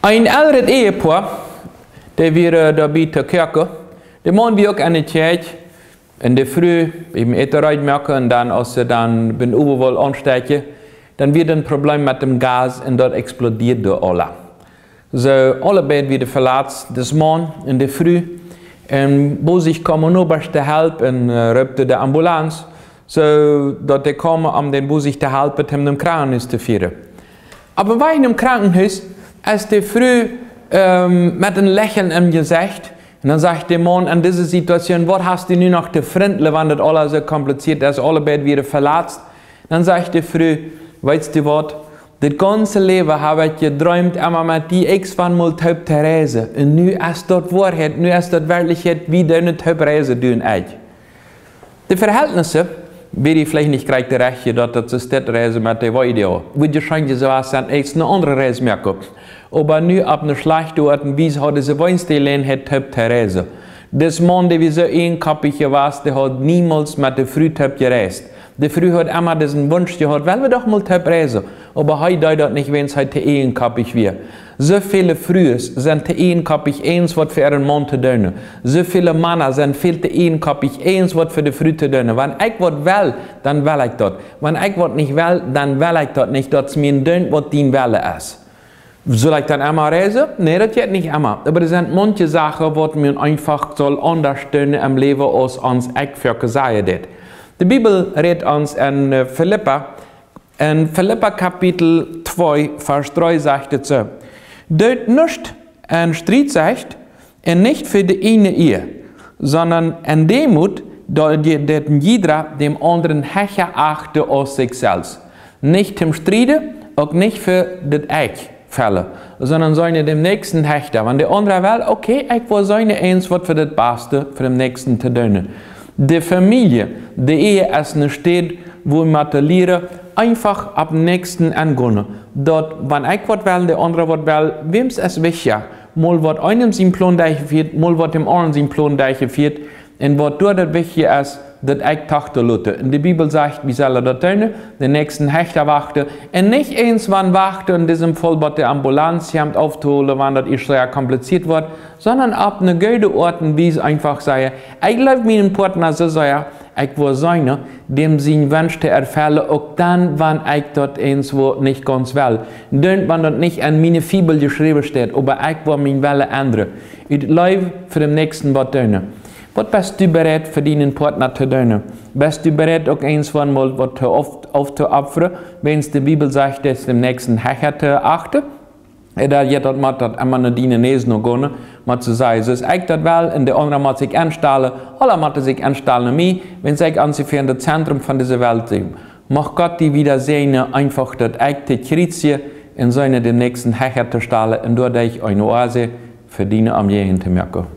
Ein älteres Ehepaar, der wir da bei der Kirche, der Mann wie auch an der Kirche, in der Früh, eben Etereit merken und dann, als sie dann bin überall anstecken, dann wird ein Problem mit dem Gas und dort explodiert der alle. So, alle beide wieder verlassen, das Mann in der Früh, und wo sich kommen nur beste Help und rübte die Ambulanz, so, dort die kommen, um den wo sich die helfen, um den Krankenhaus zu führen. Aber bei einem Krankenhaus, als der Früh mit einem Lächeln im Gesicht, und dann sagt der Mann in dieser Situation, was hast du nun noch zu Freundle, wenn das alles so kompliziert ist, alle beide wieder verletzt? Dann sagt der Früh, weißt du was, das ganze Leben habe ich geträumt, immer mit die irgendwann mal Typ Therese. Und nu ist das Wahrheit, nu ist das Wirklichkeit, wie deine Typ Therese tun ich. Die Verhältnisse, wie ich vielleicht nicht gleich recht, dass das ist das Reise mit der Video. Wie wahrscheinlich so was dann echt eine andere Reise mehr gehabt. Aber nu ab einer schlechten Art und Weise hat diese Weinstellen hat Typ Therese. Das Mann, der wie so einkappig war, der hat niemals mit der Frühtyp gereist. Der Früh hat immer diesen Wunsch gehabt, wollen wir doch mal Typ reisen. Aber heute das nicht, wenn es heute einkappig wird. So viele Frühes sind einkappig eins, was für einen Mann zu tun. So viele Männer sind viel zu einkappig eins, was für die Früh zu tun. Wenn ich was will, dann will ich das. Wenn ich was nicht will, dann will ich das nicht. Das ist mir tun, was dein Wille ist. Soll ich dann immer reisen? Nein, das geht nicht immer. Aber es sind manche Sachen, die man einfach soll unterstützen im Leben, als uns ich für gesagt hat. Die Bibel redet uns in Philippa Kapitel 2, Vers 3 sagt es so. Dort nicht ein Streit sagt, und nicht für die eine Ehe, sondern in Demut, dass jeder dem anderen Hecher achte aus sich selbst. Nicht im Streit, auch nicht für das Ich fällen, sondern seine dem Nächsten Hechter. Wenn der andere will, okay, ich will seine eins, was für das Beste für den Nächsten zu tun. Die Familie, die Ehe ist eine Stadt, wo wir lernen, einfach ab dem Nächsten angehen. Dort, wenn ich was will, der andere was will, wem ist es wichtig? Mal was einem sein Plan durchführt, mal was dem anderen sein Plan durchführt. Und was dort das wichtig ist, dass ich Tochter lute. Und die Bibel sagt, wie soll das tun? Den nächsten Hechter warten. Und nicht eins, wann warten, in diesem Fall bei der Ambulanz, sie haben aufzuholen, wann das ist sehr kompliziert wird, sondern ab einer guten Art und Weise einfach sagen, ich glaube, meinen Partner so sagen, ich will sein, dem sein Wunsch zu erfüllen, auch dann, wenn ich dort eins wo nicht ganz will. Dann, wenn das nicht an meine Fibel geschrieben steht, aber ich will mein Wille ändern. Ich lebe für den nächsten was tun. Was bist du bereit für deinen Partner zu tun? Bist du bereit, auch eins von mal was aufzuopfern, wenn es die Bibel sagt, dass dem nächsten Hecher zu achten? Oder jeder muss das immer nur deine Nase noch gehen, muss zu sagen, so ist ich das will, und der andere muss sich anstellen, alle müssen sich anstellen, mich, wenn sie an sich für das Zentrum von dieser Welt sind. Mach Gott die wieder sehen, einfach das ich die Krizie in seine dem nächsten Hecher zu stellen, und dadurch eine Oase für deine am Jeden zu merken.